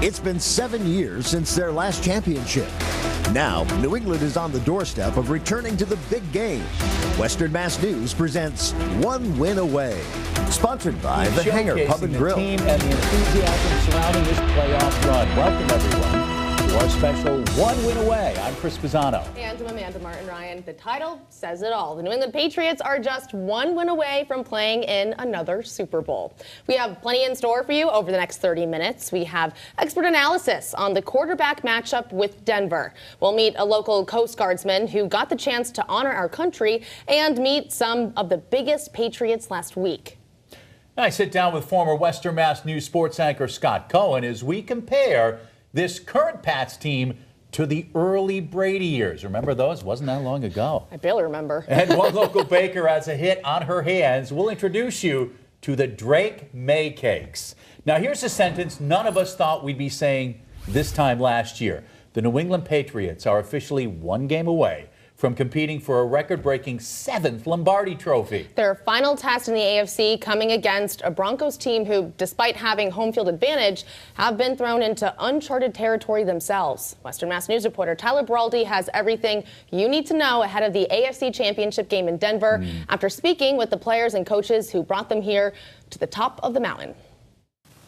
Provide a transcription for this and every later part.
It's been 7 years since their last championship. Now, New England is on the doorstep of returning to the big game. Western Mass News presents One Win Away, sponsored by the Hangar Pub and Grill. The team and the enthusiasm surrounding this playoff run. Welcome, everyone, to our special One Win Away. I'm Chris Pisano. And I'm Amanda Martin Ryan. The title says it all. The New England Patriots are just one win away from playing in another Super Bowl. We have plenty in store for you over the next 30 minutes. We have expert analysis on the quarterback matchup with Denver. We'll meet a local Coast Guardsman who got the chance to honor our country and meet some of the biggest Patriots last week. I sit down with former Western Mass News sports anchor Scott Cohen as we compare this current Pats team to the early Brady years. Remember those? Wasn't that long ago. I barely remember. And one local baker has a hit on her hands. We'll introduce you to the Drake May cakes. Now here's a sentence none of us thought we'd be saying this time last year. The New England Patriots are officially one game away from competing for a record-breaking 7th Lombardi trophy. Their final test in the AFC coming against a Broncos team who, despite having home field advantage, have been thrown into uncharted territory themselves. Western Mass News reporter Tyler Beraldi has everything you need to know ahead of the AFC Championship game in Denver after speaking with the players and coaches who brought them here to the top of the mountain.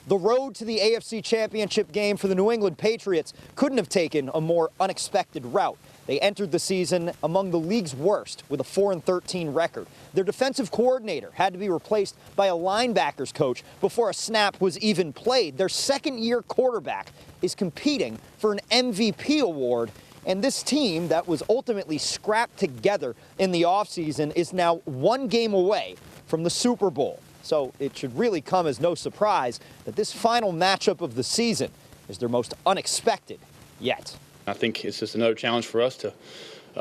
The road to the AFC Championship game for the New England Patriots couldn't have taken a more unexpected route. They entered the season among the league's worst with a 4-13 record. Their defensive coordinator had to be replaced by a linebackers coach before a snap was even played. Their second-year quarterback is competing for an MVP award. And this team that was ultimately scrapped together in the offseason is now one game away from the Super Bowl. So it should really come as no surprise that this final matchup of the season is their most unexpected yet. I think it's just another challenge for us to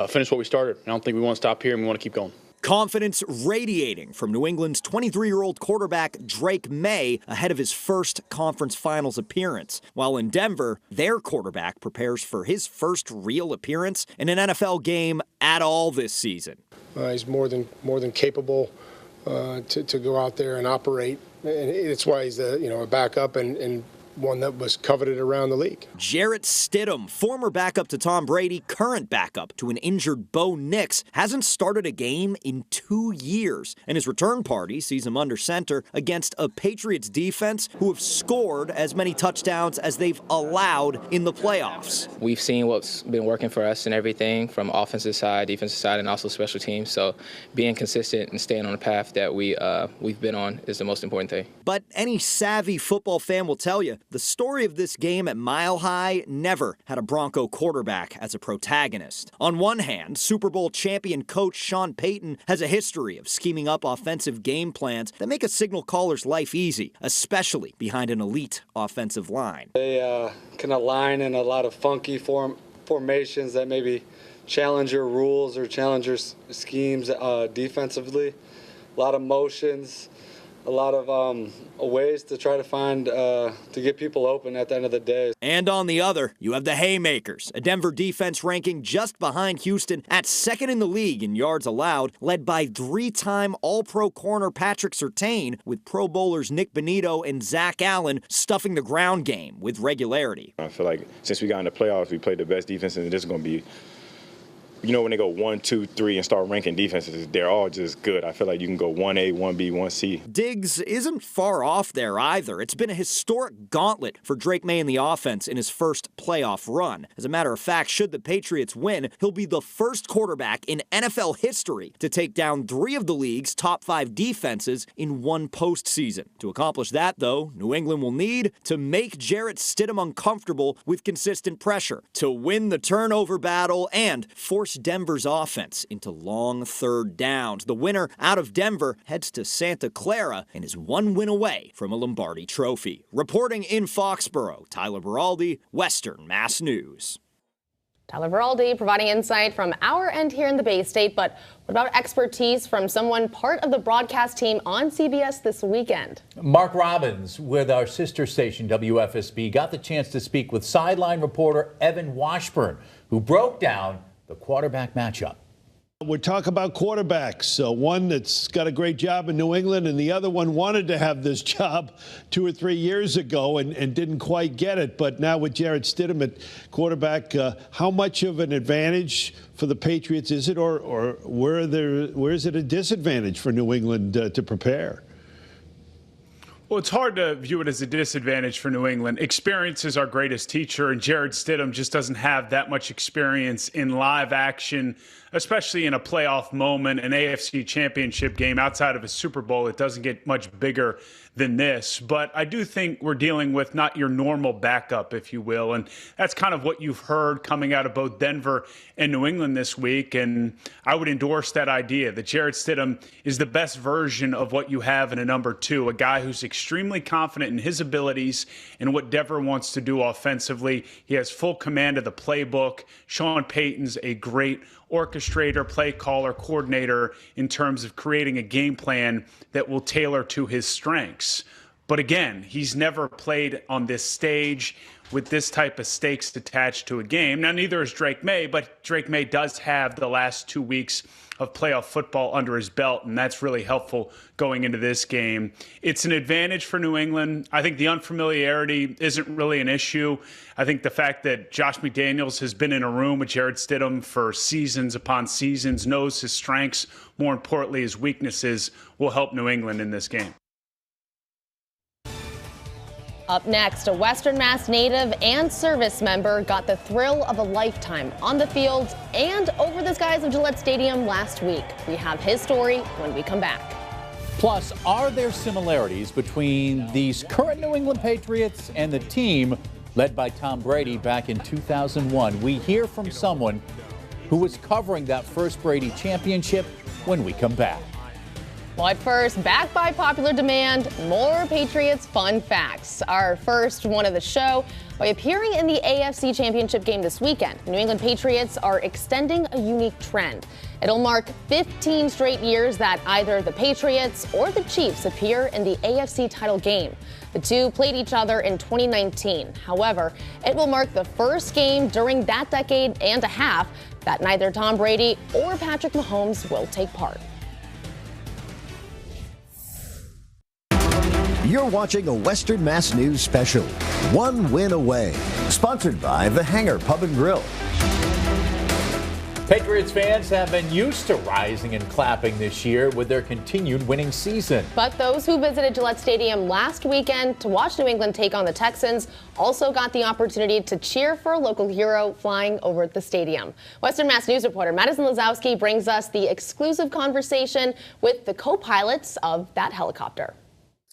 finish what we started. I don't think we want to stop here, and we want to keep going. Confidence radiating from New England's 23-year-old quarterback Drake May ahead of his first conference finals appearance. While in Denver, their quarterback prepares for his first real appearance in an NFL game at all this season. He's more than capable to go out there and operate, and it's why he's a backup and one that was coveted around the league. Jarrett Stidham, former backup to Tom Brady, current backup to an injured Bo Nix, hasn't started a game in 2 years, and his return party sees him under center against a Patriots defense who have scored as many touchdowns as they've allowed in the playoffs. We've seen what's been working for us and everything from offensive side, defensive side, and also special teams, so being consistent and staying on the path that we've been on is the most important thing. But any savvy football fan will tell you, the story of this game at Mile High never had a Bronco quarterback as a protagonist. On one hand, Super Bowl champion coach Sean Payton has a history of scheming up offensive game plans that make a signal caller's life easy, especially behind an elite offensive line. They can align in a lot of funky formations that maybe challenge your rules or challenge your schemes defensively. A lot of motions. A lot of ways to try to find, to get people open at the end of the day. And on the other, you have the Haymakers, a Denver defense ranking just behind Houston at second in the league in yards allowed, led by 3-time All-Pro corner Patrick Surtain, with Pro Bowlers Nick Bonito and Zach Allen stuffing the ground game with regularity. I feel like since we got in the playoffs, we played the best defense, and this is going to be, when they go 1, 2, 3 and start ranking defenses, they're all just good. I feel like you can go 1A, 1B, 1C. Diggs isn't far off there either. It's been a historic gauntlet for Drake May in the offense in his first playoff run. As a matter of fact, should the Patriots win, he'll be the first quarterback in NFL history to take down 3 of the league's top 5 defenses in one postseason. To accomplish that, though, New England will need to make Jarrett Stidham uncomfortable with consistent pressure, to win the turnover battle, and force Denver's offense into long third downs. The winner out of Denver heads to Santa Clara and is one win away from a Lombardi trophy. Reporting in Foxborough, Tyler Beraldi, Western Mass News. Tyler Beraldi providing insight from our end here in the Bay State, but what about expertise from someone part of the broadcast team on CBS this weekend? Mark Robbins with our sister station WFSB got the chance to speak with sideline reporter Evan Washburn, who broke down the quarterback matchup. We're talking about quarterbacks. One that's got a great job in New England, and the other one wanted to have this job 2 or 3 years ago and didn't quite get it. But now with Jarrett Stidham at quarterback, how much of an advantage for the Patriots is it, or where is it a disadvantage for New England to prepare? Well, it's hard to view it as a disadvantage for New England. Experience is our greatest teacher, and Jarrett Stidham just doesn't have that much experience in live action, especially in a playoff moment, an AFC championship game. Outside of a Super Bowl, it doesn't get much bigger than this. But I do think we're dealing with not your normal backup, if you will. And that's kind of what you've heard coming out of both Denver and New England this week. And I would endorse that idea that Jarrett Stidham is the best version of what you have in a number 2, a guy who's extremely confident in his abilities and what Denver wants to do offensively. He has full command of the playbook. Sean Payton's a great orchestrator, play caller, coordinator in terms of creating a game plan that will tailor to his strengths. But again, he's never played on this stage with this type of stakes attached to a game. Now, neither is Drake May, but Drake May does have the last 2 weeks of playoff football under his belt, and that's really helpful going into this game. It's an advantage for New England. I think the unfamiliarity isn't really an issue. I think the fact that Josh McDaniels has been in a room with Jarrett Stidham for seasons upon seasons, knows his strengths, more importantly his weaknesses, will help New England in this game. Up next, a Western Mass native and service member got the thrill of a lifetime on the field and over the skies of Gillette Stadium last week. We have his story when we come back. Plus, are there similarities between these current New England Patriots and the team led by Tom Brady back in 2001? We hear from someone who was covering that first Brady championship when we come back. But first, back by popular demand, more Patriots fun facts. Our first one of the show, by appearing in the AFC Championship game this weekend, New England Patriots are extending a unique trend. It'll mark 15 straight years that either the Patriots or the Chiefs appear in the AFC title game. The two played each other in 2019. However, it will mark the first game during that decade and a half that neither Tom Brady or Patrick Mahomes will take part. You're watching a Western Mass News special, One Win Away, sponsored by the Hangar Pub and Grill. Patriots fans have been used to rising and clapping this year with their continued winning season. But those who visited Gillette Stadium last weekend to watch New England take on the Texans also got the opportunity to cheer for a local hero flying over the stadium. Western Mass News reporter Madison Lazowski brings us the exclusive conversation with the co-pilots of that helicopter.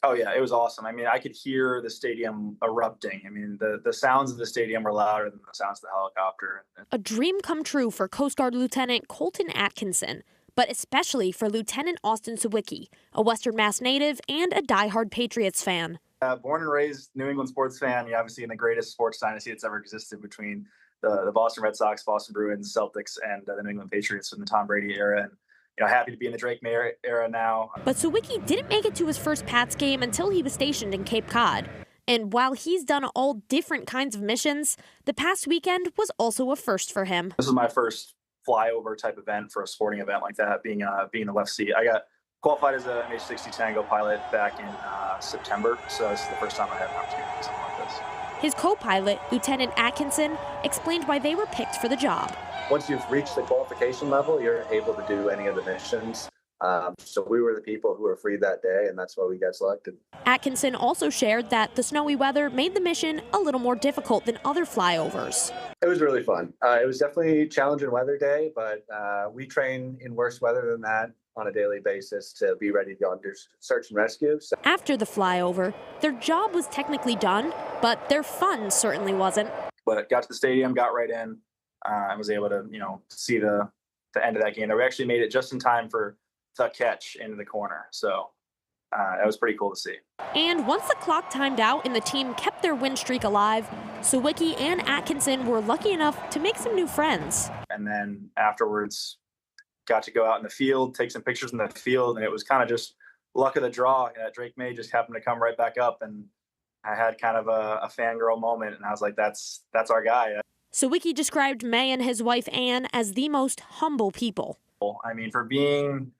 Oh, yeah, it was awesome. I mean, I could hear the stadium erupting. I mean, the sounds of the stadium were louder than the sounds of the helicopter. A dream come true for Coast Guard Lieutenant Colton Atkinson, but especially for Lieutenant Austin Sawicki, a Western Mass native and a diehard Patriots fan. Born and raised New England sports fan, obviously in the greatest sports dynasty that's ever existed between the Boston Red Sox, Boston Bruins, Celtics, and the New England Patriots in the Tom Brady era. And happy to be in the Drake May era now. But Sawicki didn't make it to his first Pats game until he was stationed in Cape Cod. And while he's done all different kinds of missions, the past weekend was also a first for him. This is my first flyover type event for a sporting event like that, being the left seat. I got qualified as an MH-60 Tango pilot back in September, so this is the first time I had an opportunity to do something like this. His co-pilot, Lieutenant Atkinson, explained why they were picked for the job. Once you've reached the qualification level, you're able to do any of the missions. So we were the people who were free that day, and that's why we got selected. Atkinson also shared that the snowy weather made the mission a little more difficult than other flyovers. It was really fun. It was definitely a challenging weather day, but we train in worse weather than that on a daily basis to be ready to go and do search and rescue. So. After the flyover, their job was technically done, but their fun certainly wasn't. But got to the stadium, got right in, and was able to, see the end of that game. We actually made it just in time for the catch into the corner. So that was pretty cool to see. And once the clock timed out and the team kept their win streak alive, Sawicki and Atkinson were lucky enough to make some new friends. And then afterwards, got to go out in the field, take some pictures in the field, and it was kind of just luck of the draw. Drake May just happened to come right back up, and I had kind of a fangirl moment, and I was like, that's our guy. Sawicki described May and his wife Ann as the most humble people. I mean, for being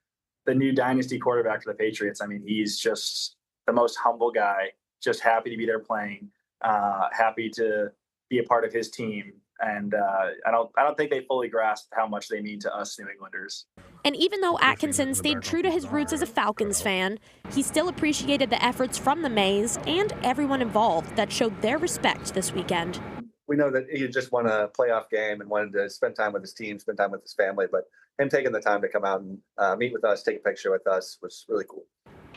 the new dynasty quarterback for the Patriots, I mean, he's just the most humble guy, just happy to be there playing, happy to be a part of his team. And I don't think they fully grasp how much they mean to us New Englanders. And even though Atkinson stayed true to his roots as a Falcons fan, he still appreciated the efforts from the Mays and everyone involved that showed their respect this weekend. We know that he just won a playoff game and wanted to spend time with his team, spend time with his family, but him taking the time to come out and meet with us, take a picture with us was really cool.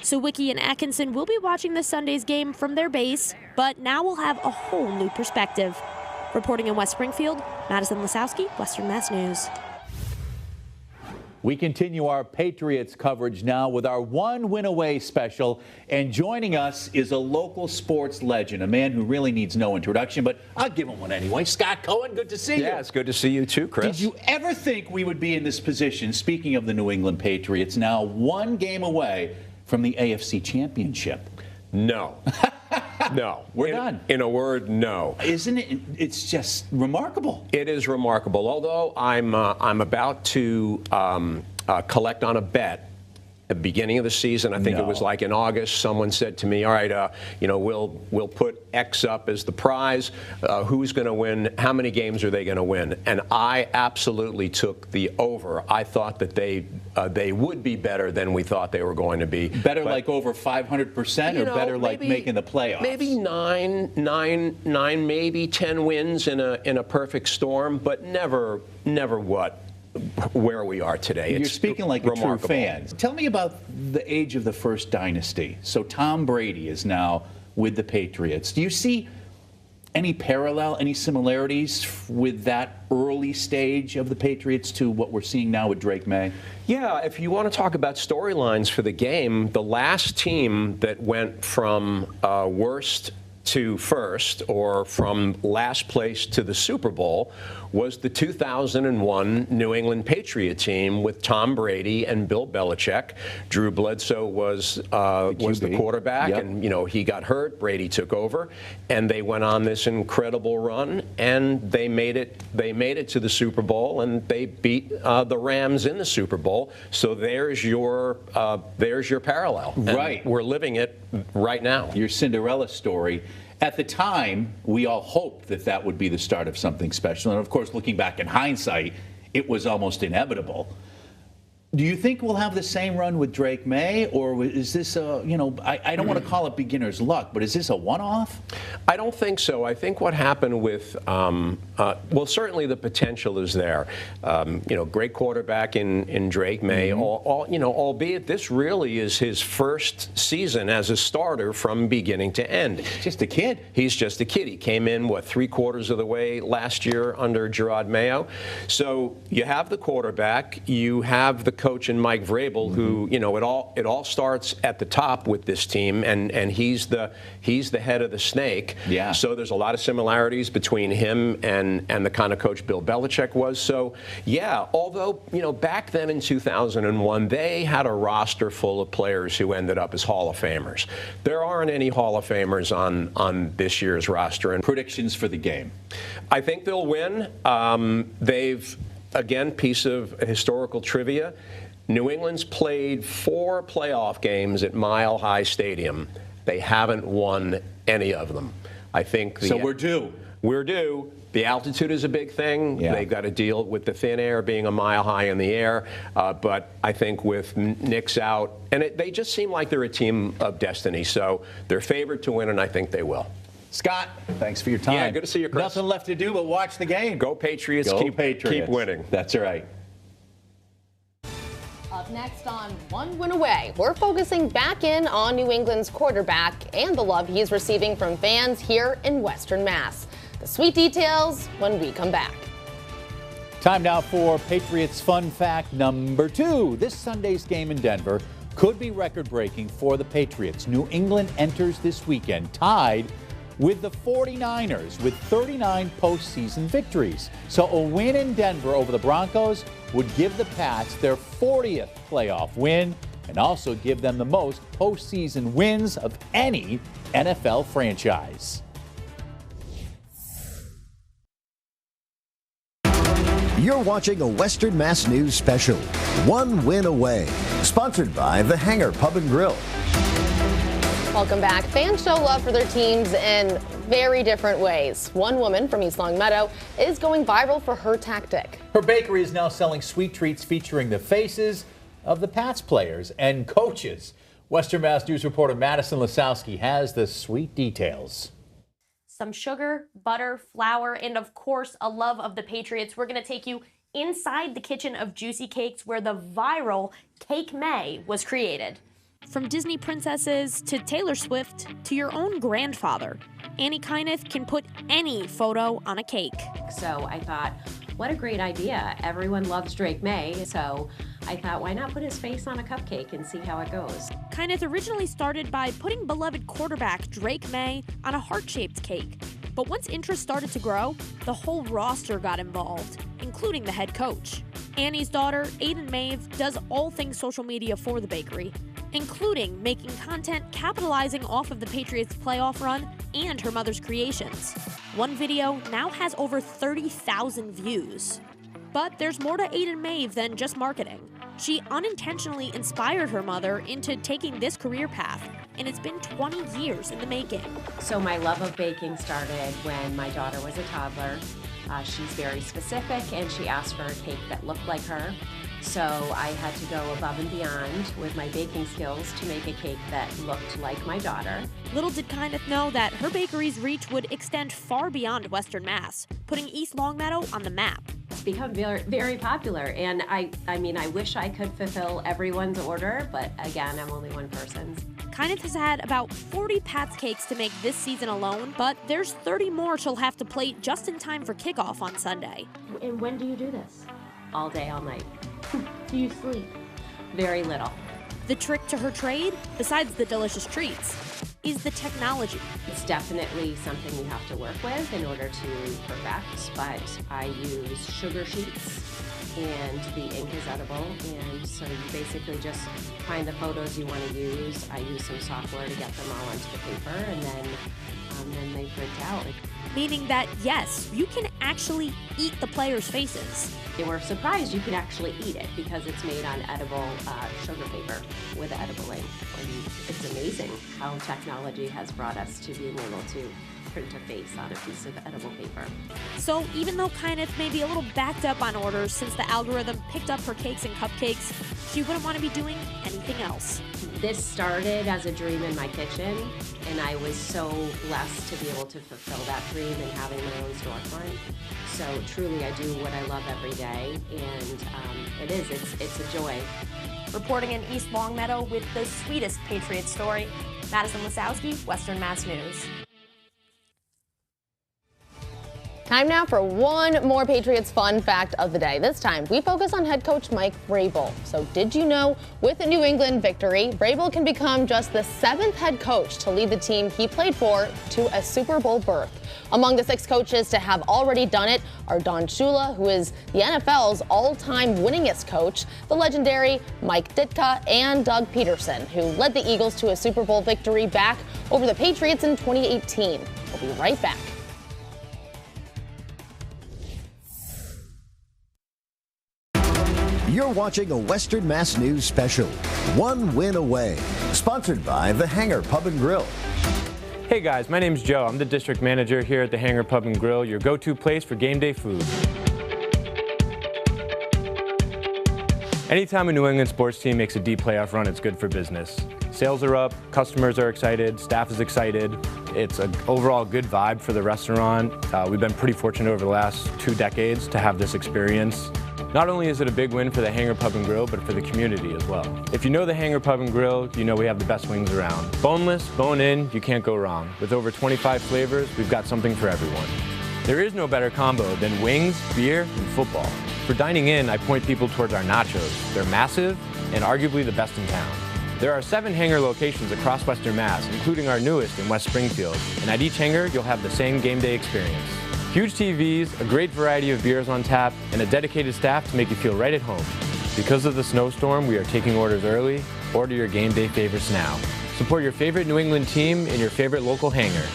So Wiki and Atkinson will be watching this Sunday's game from their base, but now we'll have a whole new perspective. Reporting in West Springfield, Madison Lasowski, Western Mass News. We continue our Patriots coverage now with our One Win Away special. And joining us is a local sports legend, a man who really needs no introduction, but I'll give him one anyway. Scott Cohen, good to see you. Yeah, it's good to see you too, Chris. Did you ever think we would be in this position, speaking of the New England Patriots, now one game away from the AFC Championship? No. No. We're done. In a word, no. Isn't it? It's just remarkable. It is remarkable. Although I'm about to collect on a bet at the beginning of the season. I think it was like in August. Someone said to me, "All right, we'll put X up as the prize. Who's going to win? How many games are they going to win?" And I absolutely took the over. I thought that they would be better than we thought they were going to be. Better, but, like over 500%, or better, like making the playoffs? Maybe nine, maybe 10 wins in a perfect storm, but never where we are today. You're speaking like remarkable. A true fan. Tell me about the age of the first dynasty. So Tom Brady is now with the Patriots. Do you see any parallel, any similarities with that early stage of the Patriots to what we're seeing now with Drake May? Yeah, if you want to talk about storylines for the game, the last team that went from worst to first, or from last place to the Super Bowl, was the 2001 New England Patriot team with Tom Brady and Bill Belichick. Drew Bledsoe was the quarterback, and he got hurt. Brady took over, and they went on this incredible run, and they made it. They made it to the Super Bowl, and they beat the Rams in the Super Bowl. So there's your parallel. Right, and we're living it right now. Your Cinderella story. At the time, we all hoped that that would be the start of something special. And of course, looking back in hindsight, it was almost inevitable. Do you think we'll have the same run with Drake May, or is this I don't want to call it beginner's luck, but is this a one-off? I don't think so. I think what happened with, well, certainly the potential is there. Great quarterback in Drake May, albeit this really is his first season as a starter from beginning to end. Just a kid. He's just a kid. He came in, three-quarters of the way last year under Gerard Mayo. So you have the quarterback, you have the coach in Mike Vrabel, who it all starts at the top with this team, and he's the head of the snake. Yeah. So there's a lot of similarities between him and the kind of coach Bill Belichick was. So yeah, although back then in 2001 they had a roster full of players who ended up as Hall of Famers. There aren't any Hall of Famers on this year's roster. And predictions for the game? I think they'll win. Again, piece of historical trivia, New England's played 4 playoff games at Mile High Stadium. They haven't won any of them. I think so we're due. We're due. The altitude is a big thing. Yeah. They've got to deal with the thin air being a mile high in the air. But I think with Nick's out, and they just seem like they're a team of destiny. So they're favored to win, and I think they will. Scott, thanks for your time. Yeah, good to see you, Chris. Nothing left to do but watch the game. Go Patriots. Go keep Patriots. Keep winning. That's right. Up next on One Win Away, we're focusing back in on New England's quarterback and the love he's receiving from fans here in Western Mass. The sweet details when we come back. Time now for Patriots Fun Fact number 2. This Sunday's game in Denver could be record-breaking for the Patriots. New England enters this weekend tied with the 49ers with 39 postseason victories. So a win in Denver over the Broncos would give the Pats their 40th playoff win and also give them the most postseason wins of any NFL franchise. You're watching a Western Mass News special, One Win Away, sponsored by The Hangar Pub and Grill. Welcome back. Fans show love for their teams in very different ways. One woman from East Longmeadow is going viral for her tactic. Her bakery is now selling sweet treats featuring the faces of the Pats players and coaches. Western Mass News reporter Madison Lasowski has the sweet details. Some sugar, butter, flour, and of course, a love of the Patriots. We're going to take you inside the kitchen of Juicy Cakes, where the viral Cake May was created. From Disney princesses to Taylor Swift to your own grandfather, Annie Kyneth can put any photo on a cake. So I thought, what a great idea. Everyone loves Drake May, so I thought, why not put his face on a cupcake and see how it goes? Kyneth originally started by putting beloved quarterback Drake May on a heart-shaped cake. But once interest started to grow, the whole roster got involved, including the head coach. Annie's daughter, Aiden Maeve, does all things social media for the bakery, including making content capitalizing off of the Patriots' playoff run and her mother's creations. One video now has over 30,000 views. But there's more to Aiden Maeve than just marketing. She unintentionally inspired her mother into taking this career path, and it's been 20 years in the making. So my love of baking started when my daughter was a toddler. She's very specific, and she asked for a cake that looked like her. So I had to go above and beyond with my baking skills to make a cake that looked like my daughter. Little did Kyneth know that her bakery's reach would extend far beyond Western Mass, putting East Longmeadow on the map. It's become very, very popular, and I mean, I wish I could fulfill everyone's order, but again, I'm only one person's. Kyneth has had about 40 Pats cakes to make this season alone, but there's 30 more she'll have to plate just in time for kickoff on Sunday. And when do you do this? All day, all night. Do you sleep? Very little. The trick to her trade, besides the delicious treats, is the technology. It's definitely something you have to work with in order to perfect, but I use sugar sheets, and the ink is edible, and so you basically just find the photos you want to use. I use some software to get them all onto the paper, and then they print out. Meaning that, yes, you can actually eat the players' faces. They were surprised you could actually eat it because it's made on edible sugar paper with edible ink. And it's amazing how technology has brought us to being able to print a face on a piece of edible paper. So even though Kyneth may be a little backed up on orders since the algorithm picked up her cakes and cupcakes, she wouldn't want to be doing anything else. This started as a dream in my kitchen, and I was so blessed to be able to fulfill that dream and having my own storefront. So truly, I do what I love every day, and it's a joy. Reporting in East Longmeadow with the sweetest Patriots story, Madison Lasowski, Western Mass News. Time now for one more Patriots fun fact of the day. This time, we focus on head coach Mike Vrabel. So did you know, with the New England victory, Vrabel can become just the 7th head coach to lead the team he played for to a Super Bowl berth. Among the 6 coaches to have already done it are Don Shula, who is the NFL's all-time winningest coach, the legendary Mike Ditka, and Doug Peterson, who led the Eagles to a Super Bowl victory back over the Patriots in 2018. We'll be right back. You're watching a Western Mass News special, One Win Away, sponsored by The Hangar Pub and Grill. Hey guys, my name's Joe. I'm the district manager here at the Hangar Pub and Grill, your go-to place for game day food. Anytime a New England sports team makes a deep playoff run, it's good for business. Sales are up, customers are excited, staff is excited. It's an overall good vibe for the restaurant. We've been pretty fortunate over the last 2 decades to have this experience. Not only is it a big win for the Hangar Pub and Grill, but for the community as well. If you know the Hangar Pub and Grill, you know we have the best wings around. Boneless, bone-in, you can't go wrong. With over 25 flavors, we've got something for everyone. There is no better combo than wings, beer, and football. For dining in, I point people towards our nachos. They're massive and arguably the best in town. There are 7 Hangar locations across Western Mass, including our newest in West Springfield. And at each Hangar, you'll have the same game day experience. Huge TVs, a great variety of beers on tap, and a dedicated staff to make you feel right at home. Because of the snowstorm, we are taking orders early. Order your game day favorites now. Support your favorite New England team in your favorite local Hangar.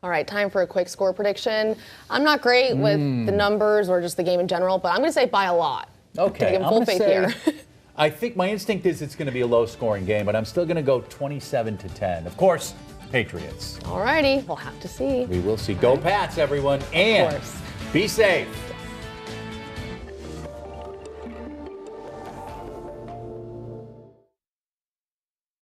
All right, time for a quick score prediction. I'm not great with the numbers or just the game in general, but I'm going to say by a lot. Okay, Taking I'm full going to faith say, here. I think my instinct is it's going to be a low-scoring game, but I'm still going to go 27-10. Of course, Patriots. All righty, we'll have to see. We will see. Go Pats, everyone, and be safe.